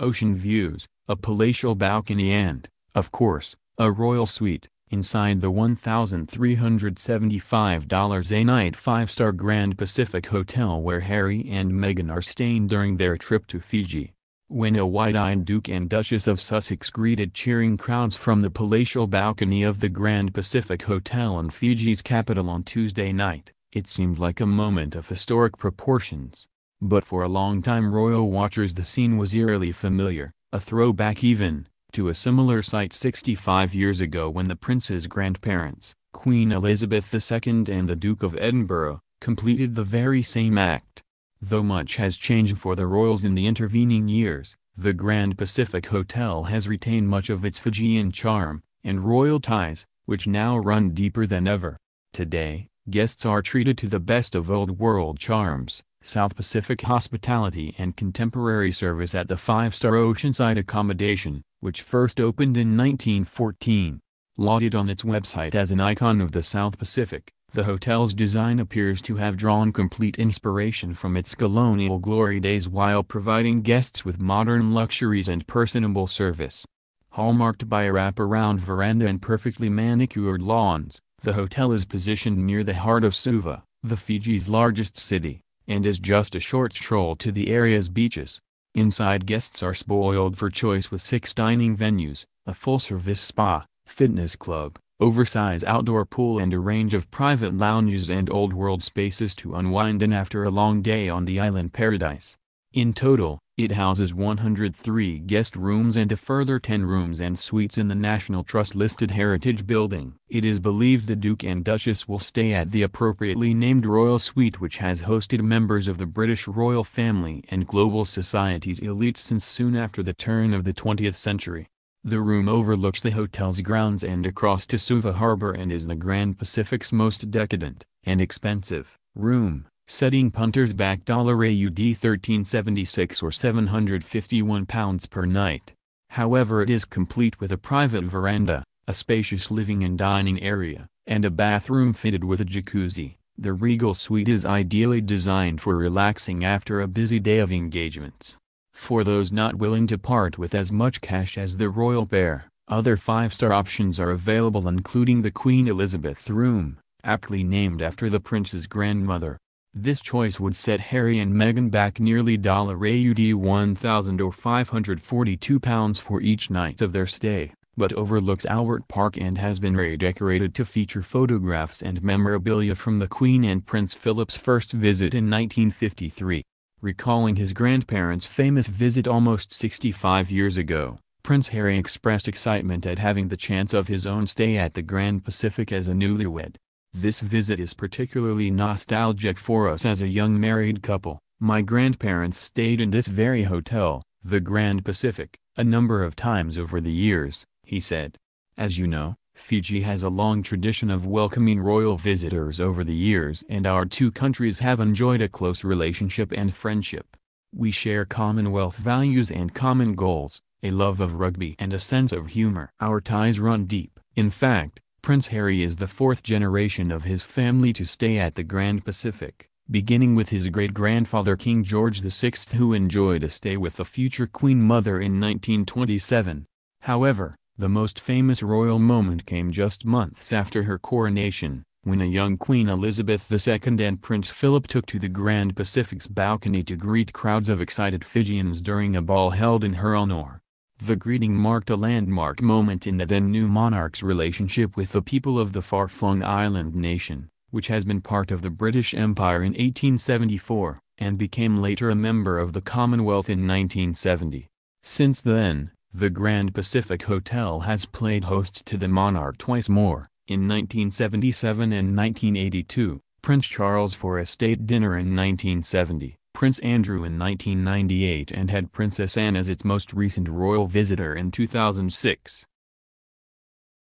ocean views, a palatial balcony and, of course, a royal suite, inside the $1,375 a night five-star Grand Pacific Hotel where Harry and Meghan are staying during their trip to Fiji. When a wide-eyed Duke and Duchess of Sussex greeted cheering crowds from the palatial balcony of the Grand Pacific Hotel in Fiji's capital on Tuesday night, it seemed like a moment of historic proportions. But for a long-time royal watchers the scene was eerily familiar, a throwback even to a similar sight 65 years ago when the prince's grandparents, Queen Elizabeth II and the Duke of Edinburgh, completed the very same act. Though much has changed for the royals in the intervening years, the Grand Pacific Hotel has retained much of its Fijian charm and royal ties, which now run deeper than ever. Today, guests are treated to the best of old-world charms, South Pacific hospitality and contemporary service at the five-star oceanside accommodation, which first opened in 1914. Lauded on its website as an icon of the South Pacific, the hotel's design appears to have drawn complete inspiration from its colonial glory days while providing guests with modern luxuries and personable service. Hallmarked by a wrap-around veranda and perfectly manicured lawns, the hotel is positioned near the heart of Suva, the Fiji's largest city, and is just a short stroll to the area's beaches. Inside, guests are spoiled for choice with 6 dining venues, a full-service spa, fitness club, oversized outdoor pool and a range of private lounges and old-world spaces to unwind in after a long day on the island paradise. In total, it houses 103 guest rooms and a further 10 rooms and suites in the National Trust-listed Heritage Building. It is believed the Duke and Duchess will stay at the appropriately named Royal Suite, which has hosted members of the British royal family and global society's elites since soon after the turn of the 20th century. The room overlooks the hotel's grounds and across to Suva Harbor and is the Grand Pacific's most decadent and expensive room, setting punters back AUD 1376 or £751 per night. However, it is complete with a private veranda, a spacious living and dining area, and a bathroom fitted with a jacuzzi. The Regal Suite is ideally designed for relaxing after a busy day of engagements. For those not willing to part with as much cash as the royal pair, other five-star options are available, including the Queen Elizabeth Room, aptly named after the prince's grandmother. This choice would set Harry and Meghan back nearly AUD 1,000 or £542 for each night of their stay, but overlooks Albert Park and has been redecorated to feature photographs and memorabilia from the Queen and Prince Philip's first visit in 1953. Recalling his grandparents' famous visit almost 65 years ago, Prince Harry expressed excitement at having the chance of his own stay at the Grand Pacific as a newlywed. "This visit is particularly nostalgic for us as a young married couple. My grandparents stayed in this very hotel, the Grand Pacific, a number of times over the years," he said. "As you know, Fiji has a long tradition of welcoming royal visitors over the years, and our two countries have enjoyed a close relationship and friendship. We share Commonwealth values and common goals, a love of rugby and a sense of humor. Our ties run deep." In fact, Prince Harry is the fourth generation of his family to stay at the Grand Pacific, beginning with his great-grandfather King George VI, who enjoyed a stay with the future Queen Mother in 1927. However, the most famous royal moment came just months after her coronation, when a young Queen Elizabeth II and Prince Philip took to the Grand Pacific's balcony to greet crowds of excited Fijians during a ball held in her honor. The greeting marked a landmark moment in the then-new monarch's relationship with the people of the far-flung island nation, which has been part of the British Empire in 1874, and became later a member of the Commonwealth in 1970. Since then, the Grand Pacific Hotel has played host to the monarch twice more, in 1977 and 1982, Prince Charles for a state dinner in 1970, Prince Andrew in 1998, and had Princess Anne as its most recent royal visitor in 2006.